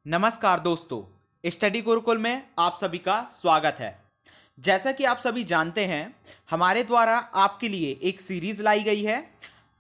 नमस्कार दोस्तों, स्टडी गुरुकुल में आप सभी का स्वागत है। जैसा कि आप सभी जानते हैं, हमारे द्वारा आपके लिए एक सीरीज लाई गई है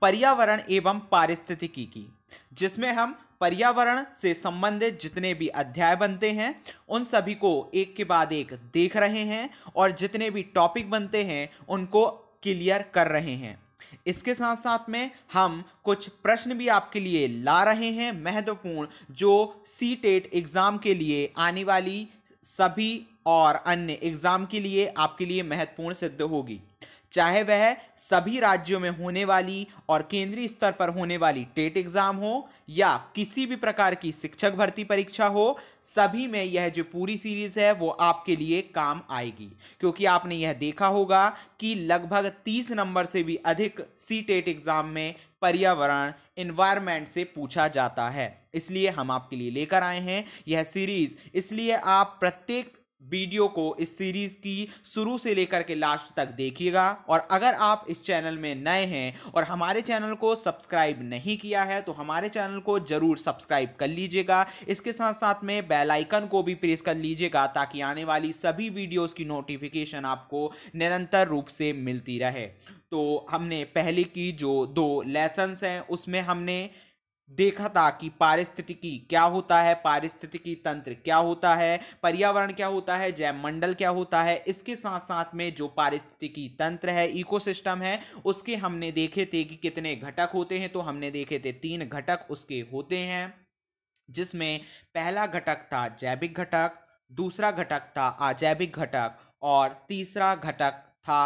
पर्यावरण एवं पारिस्थितिकी की, जिसमें हम पर्यावरण से संबंधित जितने भी अध्याय बनते हैं उन सभी को एक के बाद एक देख रहे हैं और जितने भी टॉपिक बनते हैं उनको क्लियर कर रहे हैं। इसके साथ साथ में हम कुछ प्रश्न भी आपके लिए ला रहे हैं महत्वपूर्ण, जो सी टेट एग्जाम के लिए आने वाली सभी और अन्य एग्जाम के लिए आपके लिए महत्वपूर्ण सिद्ध होगी, चाहे वह सभी राज्यों में होने वाली और केंद्रीय स्तर पर होने वाली टेट एग्जाम हो या किसी भी प्रकार की शिक्षक भर्ती परीक्षा हो। सभी में यह जो पूरी सीरीज है वो आपके लिए काम आएगी, क्योंकि आपने यह देखा होगा कि लगभग 30 नंबर से भी अधिक सी टेट एग्जाम में पर्यावरण एनवायरनमेंट से पूछा जाता है। इसलिए हम आपके लिए लेकर आए हैं यह सीरीज। इसलिए आप प्रत्येक वीडियो को इस सीरीज की शुरू से लेकर के लास्ट तक देखिएगा। और अगर आप इस चैनल में नए हैं और हमारे चैनल को सब्सक्राइब नहीं किया है तो हमारे चैनल को जरूर सब्सक्राइब कर लीजिएगा। इसके साथ साथ में बेल आइकन को भी प्रेस कर लीजिएगा ताकि आने वाली सभी वीडियोस की नोटिफिकेशन आपको निरंतर रूप से मिलती रहे। तो हमने पहले की जो 2 लेसन्स हैं उसमें हमने देखा था कि पारिस्थितिकी क्या होता है, पारिस्थितिकी तंत्र क्या होता है, पर्यावरण क्या होता है, जैवमंडल क्या होता है। इसके साथ साथ में जो पारिस्थितिकी तंत्र है, इकोसिस्टम है, उसके हमने देखे थे कि कितने घटक होते हैं। तो हमने देखे थे 3 घटक उसके होते हैं, जिसमें पहला घटक था जैविक घटक, दूसरा घटक था अजैविक घटक और तीसरा घटक था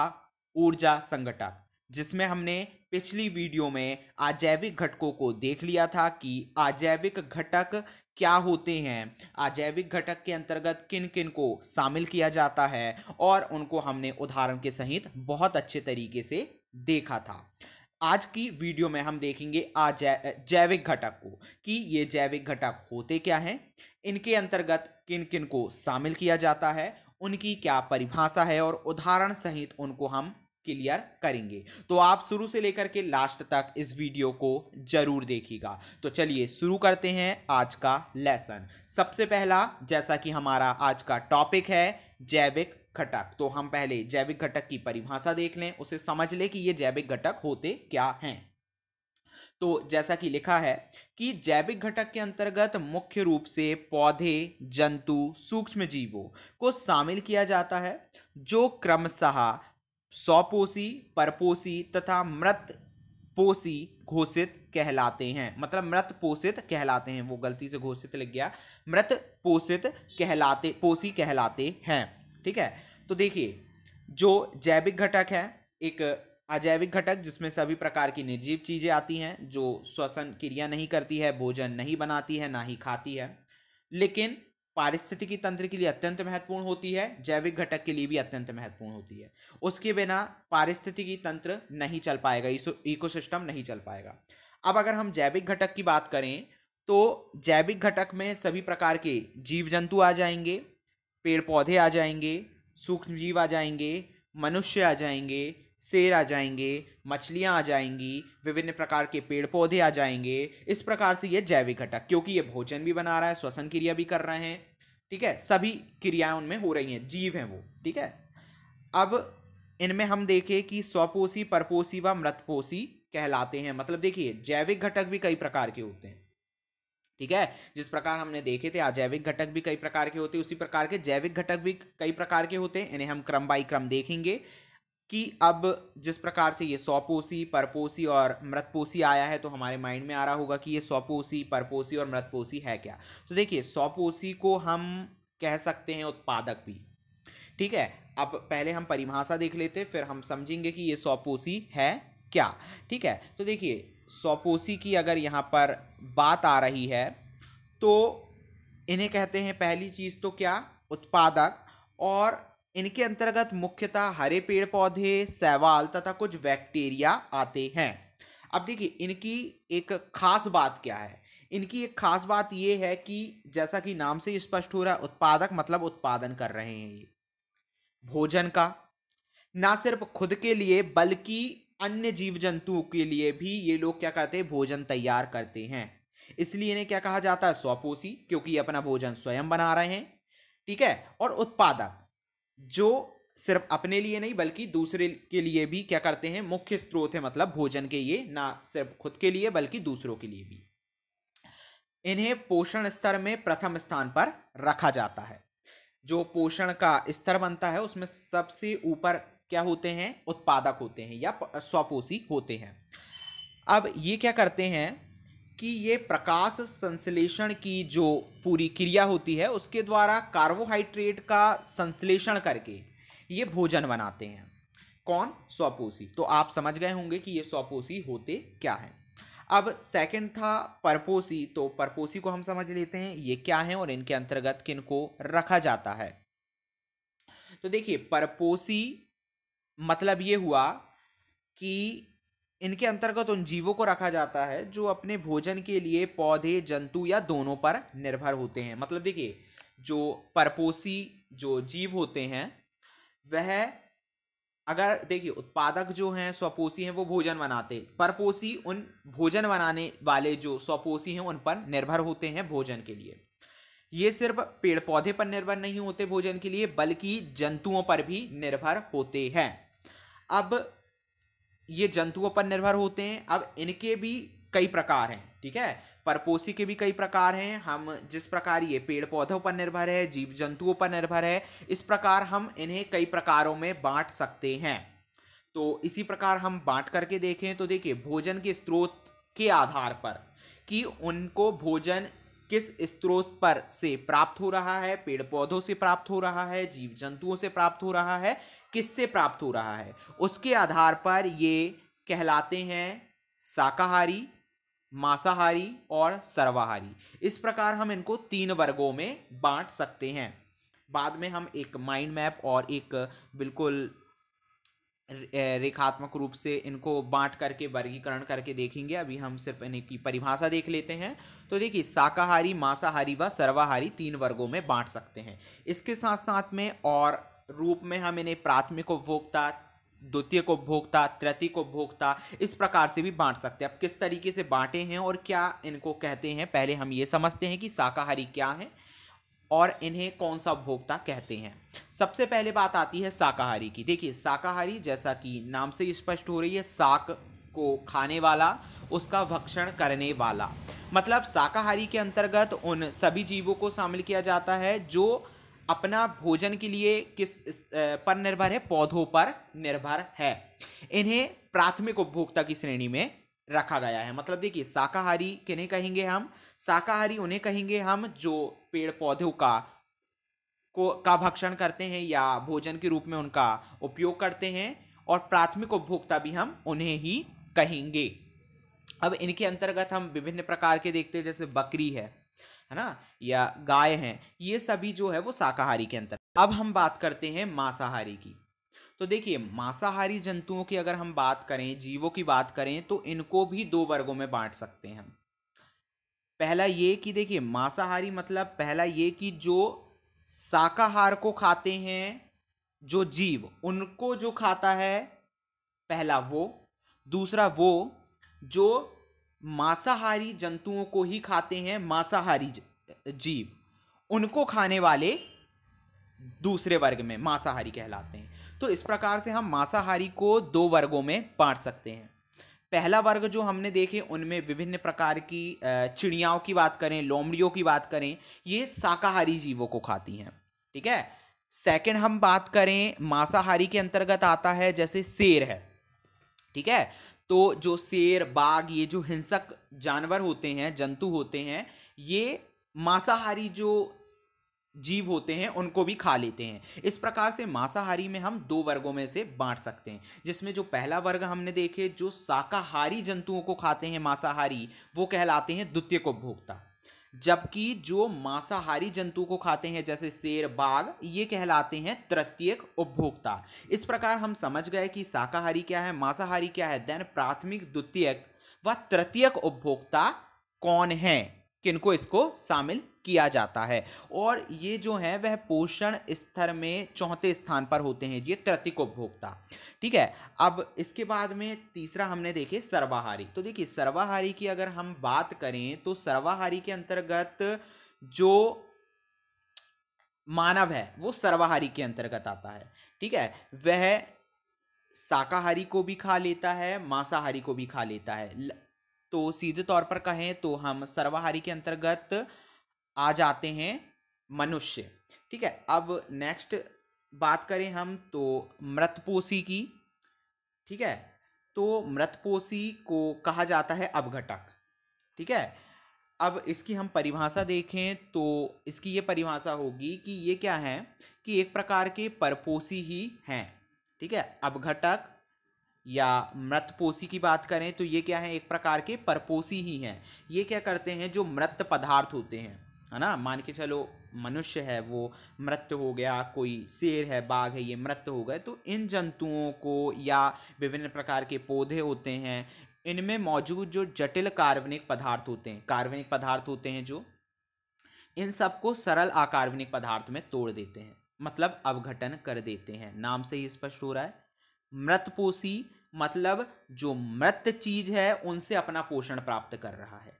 ऊर्जा संघटक, जिसमें हमने पिछली वीडियो में अजैविक घटकों को देख लिया था कि अजैविक घटक क्या होते हैं, अजैविक घटक के अंतर्गत किन किन को शामिल किया जाता है, और उनको हमने उदाहरण के सहित बहुत अच्छे तरीके से देखा था। आज की वीडियो में हम देखेंगे जैविक घटक को कि ये जैविक घटक होते क्या हैं, इनके अंतर्गत किन किन को शामिल किया जाता है, उनकी क्या परिभाषा है, और उदाहरण सहित उनको हम क्लियर करेंगे। तो आप शुरू से लेकर के लास्ट तक इस वीडियो को जरूर देखिएगा। तो चलिए शुरू करते हैं आज का लेसन। सबसे पहला, जैसा कि हमारा आज का टॉपिक है जैविक घटक, तो हम पहले जैविक घटक की परिभाषा देख लें, उसे समझ लें कि ये जैविक घटक होते क्या हैं। तो जैसा कि लिखा है कि जैविक घटक के अंतर्गत मुख्य रूप से पौधे, जंतु, सूक्ष्म जीवों को शामिल किया जाता है, जो क्रमशः स्वपोषी, परपोषी तथा मृत पोषी घोषित कहलाते हैं। मतलब मृत पोषित कहलाते हैं, वो गलती से घोषित लिख गया, मृत पोषित कहलाते, पोषी कहलाते हैं। ठीक है, तो देखिए जो जैविक घटक है, एक अजैविक घटक जिसमें सभी प्रकार की निर्जीव चीजें आती हैं, जो श्वसन क्रिया नहीं करती है, भोजन नहीं बनाती है, ना ही खाती है, लेकिन पारिस्थितिकी तंत्र के लिए अत्यंत महत्वपूर्ण होती है, जैविक घटक के लिए भी अत्यंत महत्वपूर्ण होती है। उसके बिना पारिस्थितिकी तंत्र नहीं चल पाएगा, इकोसिस्टम नहीं चल पाएगा। अब अगर हम जैविक घटक की बात करें तो जैविक घटक में सभी प्रकार के जीव जंतु आ जाएंगे, पेड़ पौधे आ जाएंगे, सूक्ष्म जीव आ जाएंगे, मनुष्य आ जाएंगे, शेर आ जाएंगे, मछलियां आ जाएंगी, विभिन्न प्रकार के पेड़ पौधे आ जाएंगे। इस प्रकार से ये जैविक घटक, क्योंकि ये भोजन भी बना रहा है, श्वसन क्रिया भी कर रहे हैं, ठीक है, सभी क्रियाएं उनमें हो रही हैं, जीव हैं वो। ठीक है, अब इनमें हम देखें कि स्वपोषी, परपोषी व मृतपोषी कहलाते हैं। मतलब देखिए जैविक घटक भी कई प्रकार के होते हैं। ठीक है, जिस प्रकार हमने देखे थे अजैविक घटक भी कई प्रकार के होते हैं, उसी प्रकार के जैविक घटक भी कई प्रकार के होते हैं। इन्हें हम क्रम बाई क्रम देखेंगे कि अब जिस प्रकार से ये स्वपोषी, परपोषी और मृतपोषी आया है, तो हमारे माइंड में आ रहा होगा कि ये स्वपोषी, परपोषी और मृतपोषी है क्या। तो देखिए स्वपोषी को हम कह सकते हैं उत्पादक भी। ठीक है, अब पहले हम परिभाषा देख लेते, फिर हम समझेंगे कि ये स्वपोषी है क्या। ठीक है, तो देखिए स्वपोषी की अगर यहाँ पर बात आ रही है तो इन्हें कहते हैं पहली चीज तो क्या, उत्पादक, और इनके अंतर्गत मुख्यतः हरे पेड़ पौधे, शैवाल तथा कुछ बैक्टीरिया आते हैं। अब देखिए इनकी एक खास बात क्या है, इनकी एक खास बात यह है कि जैसा कि नाम से स्पष्ट हो रहा है, उत्पादक मतलब उत्पादन कर रहे हैं ये भोजन का, ना सिर्फ खुद के लिए बल्कि अन्य जीव जंतुओं के लिए भी ये लोग क्या करते हैं, भोजन तैयार करते हैं। इसलिए इन्हें क्या कहा जाता है, स्वपोषी, क्योंकि ये अपना भोजन स्वयं बना रहे हैं। ठीक है, और उत्पादक, जो सिर्फ अपने लिए नहीं बल्कि दूसरे के लिए भी क्या करते हैं, मुख्य स्रोत है, मतलब भोजन के, ये ना सिर्फ खुद के लिए बल्कि दूसरों के लिए भी। इन्हें पोषण स्तर में प्रथम स्थान पर रखा जाता है। जो पोषण का स्तर बनता है उसमें सबसे ऊपर क्या होते हैं, उत्पादक होते हैं या स्वपोषी होते हैं। अब ये क्या करते हैं कि ये प्रकाश संश्लेषण की जो पूरी क्रिया होती है उसके द्वारा कार्बोहाइड्रेट का संश्लेषण करके ये भोजन बनाते हैं। कौन, स्वपोषी। तो आप समझ गए होंगे कि ये स्वपोषी होते क्या हैं। अब सेकंड था परपोषी। तो परपोषी को हम समझ लेते हैं ये क्या है और इनके अंतर्गत किनको रखा जाता है। तो देखिए, परपोषी मतलब ये हुआ कि इनके अंतर्गत उन जीवों को रखा जाता है जो अपने भोजन के लिए पौधे, जंतु या दोनों पर निर्भर होते हैं। मतलब देखिए, जो परपोषी जो जीव होते हैं वह, अगर देखिए उत्पादक जो हैं, स्वपोषी हैं, वो भोजन बनाते, परपोषी उन भोजन बनाने वाले जो स्वपोषी हैं उन पर निर्भर होते हैं भोजन के लिए। ये सिर्फ पेड़ पौधे पर निर्भर नहीं होते भोजन के लिए बल्कि जंतुओं पर भी निर्भर होते हैं। अब ये जंतुओं पर निर्भर होते हैं। अब इनके भी कई प्रकार हैं। ठीक है, परपोषी के भी कई प्रकार हैं। हम जिस प्रकार ये पेड़ पौधों पर निर्भर है, जीव जंतुओं पर निर्भर है, इस प्रकार हम इन्हें कई प्रकारों में बांट सकते हैं। तो इसी प्रकार हम बांट करके देखें तो देखिए, भोजन के स्रोत के आधार पर कि उनको भोजन किस स्रोत पर से प्राप्त हो रहा है, पेड़ पौधों से प्राप्त हो रहा है, जीव जंतुओं से प्राप्त हो रहा है, किससे प्राप्त हो रहा है, उसके आधार पर ये कहलाते हैं शाकाहारी, मांसाहारी और सर्वाहारी। इस प्रकार हम इनको 3 वर्गों में बांट सकते हैं। बाद में हम एक माइंड मैप और एक बिल्कुल रेखात्मक रूप से इनको बांट करके वर्गीकरण करके देखेंगे। अभी हम सिर्फ इन्हीं की परिभाषा देख लेते हैं। तो देखिए, शाकाहारी, मांसाहारी व सर्वाहारी 3 वर्गों में बांट सकते हैं। इसके साथ साथ में और रूप में हम इन्हें प्राथमिक उपभोक्ता, द्वितीयक उपभोक्ता, तृतीयक उपभोक्ता, इस प्रकार से भी बांट सकते हैं। अब किस तरीके से बांटे हैं और क्या इनको कहते हैं, पहले हम ये समझते हैं कि शाकाहारी क्या है और इन्हें कौन सा उपभोक्ता कहते हैं। सबसे पहले बात आती है शाकाहारी की। देखिए, शाकाहारी जैसा कि नाम से स्पष्ट हो रही है, शाक को खाने वाला, उसका भक्षण करने वाला। मतलब शाकाहारी के अंतर्गत उन सभी जीवों को शामिल किया जाता है जो अपना भोजन के लिए किस पर निर्भर है, पौधों पर निर्भर है। इन्हें प्राथमिक उपभोक्ता की श्रेणी में रखा गया है। मतलब देखिए, शाकाहारी किन्हें कहेंगे हम, शाकाहारी उन्हें कहेंगे हम जो पेड़ पौधों का भक्षण करते हैं या भोजन के रूप में उनका उपयोग करते हैं, और प्राथमिक उपभोक्ता भी हम उन्हें ही कहेंगे। अब इनके अंतर्गत हम विभिन्न प्रकार के देखते हैं, जैसे बकरी है ना, या गाय हैं, ये सभी जो है वो शाकाहारी के अंतर्गत। अब हम बात करते हैं मांसाहारी की। तो देखिए, मांसाहारी जंतुओं की अगर हम बात करें, जीवों की बात करें, तो इनको भी 2 वर्गों में बांट सकते हैं हम। पहला ये कि देखिए, मांसाहारी मतलब पहला ये कि जो शाकाहार को खाते हैं, जो जीव उनको जो खाता है, पहला वो। दूसरा वो जो मांसाहारी जंतुओं को ही खाते हैं, मांसाहारी जीव, उनको खाने वाले दूसरे वर्ग में मांसाहारी कहलाते हैं। तो इस प्रकार से हम मांसाहारी को 2 वर्गों में बांट सकते हैं। पहला वर्ग जो हमने देखे उनमें विभिन्न प्रकार की चिड़ियाओं की बात करें, लोमड़ियों की बात करें, ये शाकाहारी जीवों को खाती हैं। ठीक है। सेकंड हम बात करें, मांसाहारी के अंतर्गत आता है जैसे शेर है। ठीक है, तो जो शेर, बाघ, ये जो हिंसक जानवर होते हैं, जंतु होते हैं, ये मांसाहारी जो जीव होते हैं उनको भी खा लेते हैं। इस प्रकार से मांसाहारी में हम 2 वर्गों में से बांट सकते हैं, जिसमें जो पहला वर्ग हमने देखे जो शाकाहारी जंतुओं को खाते हैं मांसाहारी, वो कहलाते हैं द्वितीयक उपभोक्ता, जबकि जो मांसाहारी जंतु को खाते हैं जैसे शेर, बाघ, ये कहलाते हैं तृतीयक उपभोक्ता। इस प्रकार हम समझ गए कि शाकाहारी क्या है, मांसाहारी क्या है, देन प्राथमिक, द्वितीयक व तृतीयक उपभोक्ता कौन है। किनको इसको शामिल किया जाता है। और ये जो है वह पोषण स्तर में चौथे स्थान पर होते हैं, ये तृतीयक उपभोक्ता। ठीक है, अब इसके बाद में तीसरा हमने देखे सर्वाहारी। तो देखिए सर्वाहारी की अगर हम बात करें तो सर्वाहारी के अंतर्गत जो मानव है वो सर्वाहारी के अंतर्गत आता है। ठीक है, वह शाकाहारी को भी खा लेता है, मांसाहारी को भी खा लेता है। तो सीधे तौर पर कहें तो हम सर्वाहारी के अंतर्गत आ जाते हैं मनुष्य। ठीक है, अब नेक्स्ट बात करें हम तो मृतपोषी की। ठीक है, तो मृतपोषी को कहा जाता है अपघटक। ठीक है, अब इसकी हम परिभाषा देखें तो इसकी ये परिभाषा होगी कि ये क्या है कि एक प्रकार के परपोषी ही हैं। ठीक है, अपघटक या मृतपोषी की बात करें तो ये क्या है, एक प्रकार के परपोषी ही हैं। ये क्या करते हैं, जो मृत पदार्थ होते हैं, है ना, मान के चलो मनुष्य है वो मृत हो गया, कोई शेर है, बाघ है, ये मृत हो गए, तो इन जंतुओं को या विभिन्न प्रकार के पौधे होते हैं, इनमें मौजूद जो जटिल कार्बनिक पदार्थ होते हैं, कार्बनिक पदार्थ होते हैं जो, इन सबको सरल अकार्बनिक पदार्थ में तोड़ देते हैं, मतलब अपघटन कर देते हैं। नाम से ही स्पष्ट हो रहा है। मृतपोषी मतलब जो मृत चीज है उनसे अपना पोषण प्राप्त कर रहा है।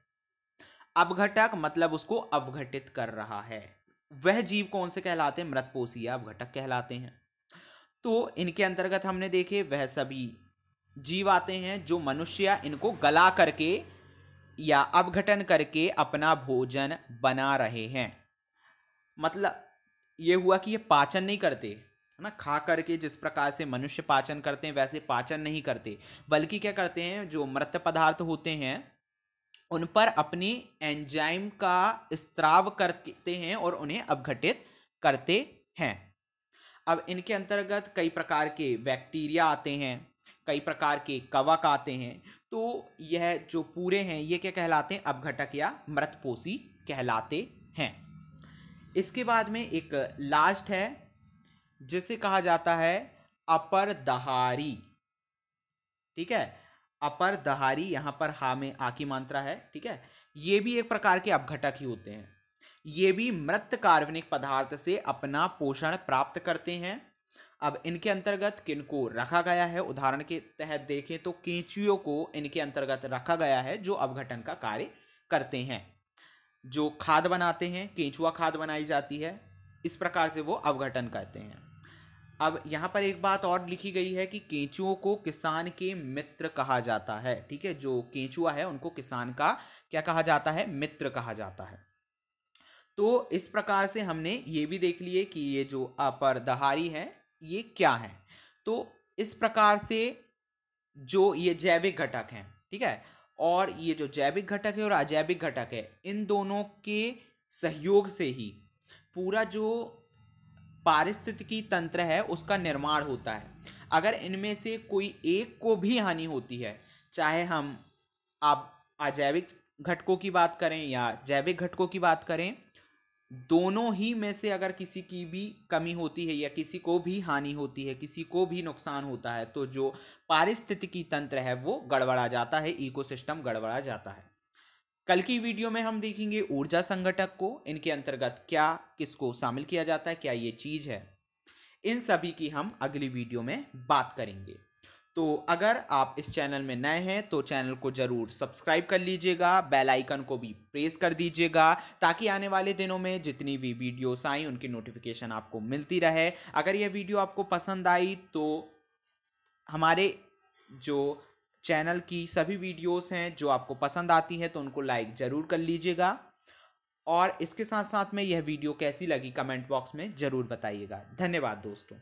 अपघटक मतलब उसको अपघटित कर रहा है। वह जीव कौन से कहलाते हैं, मृतपोषी या अपघटक कहलाते हैं। तो इनके अंतर्गत हमने देखे वह सभी जीव आते हैं जो मनुष्य इनको गला करके या अपघटन करके अपना भोजन बना रहे हैं। मतलब ये हुआ कि ये पाचन नहीं करते, है ना, खा करके जिस प्रकार से मनुष्य पाचन करते हैं वैसे पाचन नहीं करते, बल्कि क्या करते हैं, जो मृत पदार्थ होते हैं उन पर अपनी एंजाइम का स्त्राव करते हैं और उन्हें अपघटित करते हैं। अब इनके अंतर्गत कई प्रकार के बैक्टीरिया आते हैं, कई प्रकार के कवक आते हैं। तो यह जो पूरे हैं ये क्या कहलाते हैं, अपघटक या मृतपोषी कहलाते हैं। इसके बाद में एक लास्ट है जिसे कहा जाता है अपरदहारी। ठीक है, अपरदहारी, यहां पर हा में आ की मात्रा है। ठीक है, ये भी एक प्रकार के अपघटक ही होते हैं। ये भी मृत कार्बनिक पदार्थ से अपना पोषण प्राप्त करते हैं। अब इनके अंतर्गत किनको रखा गया है, उदाहरण के तहत देखें तो केंचुओं को इनके अंतर्गत रखा गया है जो अपघटन का कार्य करते हैं। जो खाद बनाते हैं, केंचुआ खाद बनाई जाती है, इस प्रकार से वो अपघटन करते हैं। अब यहाँ पर एक बात और लिखी गई है कि केंचुओं को किसान के मित्र कहा जाता है। ठीक है, जो केंचुआ है उनको किसान का क्या कहा जाता है, मित्र कहा जाता है। तो इस प्रकार से हमने ये भी देख लिए कि ये जो अपरदहारी है ये क्या है। तो इस प्रकार से जो ये जैविक घटक हैं, ठीक है, और ये जो जैविक घटक है और अजैविक घटक है, इन दोनों के सहयोग से ही पूरा जो पारिस्थितिकी तंत्र है उसका निर्माण होता है। अगर इनमें से कोई एक को भी हानि होती है, चाहे हम आप अजैविक घटकों की बात करें या जैविक घटकों की बात करें, दोनों ही में से अगर किसी की भी कमी होती है या किसी को भी हानि होती है, किसी को भी नुकसान होता है, तो जो पारिस्थितिकी तंत्र है वो गड़बड़ा जाता है, इकोसिस्टम गड़बड़ा जाता है। कल की वीडियो में हम देखेंगे ऊर्जा संघटक को, इनके अंतर्गत क्या किसको शामिल किया जाता है, क्या ये चीज है, इन सभी की हम अगली वीडियो में बात करेंगे। तो अगर आप इस चैनल में नए हैं तो चैनल को जरूर सब्सक्राइब कर लीजिएगा, बेल आइकन को भी प्रेस कर दीजिएगा ताकि आने वाले दिनों में जितनी भी वीडियोस आई उनकी नोटिफिकेशन आपको मिलती रहे। अगर यह वीडियो आपको पसंद आई तो हमारे जो चैनल की सभी वीडियोस हैं जो आपको पसंद आती हैं तो उनको लाइक ज़रूर कर लीजिएगा, और इसके साथ साथ में यह वीडियो कैसी लगी कमेंट बॉक्स में ज़रूर बताइएगा। धन्यवाद दोस्तों।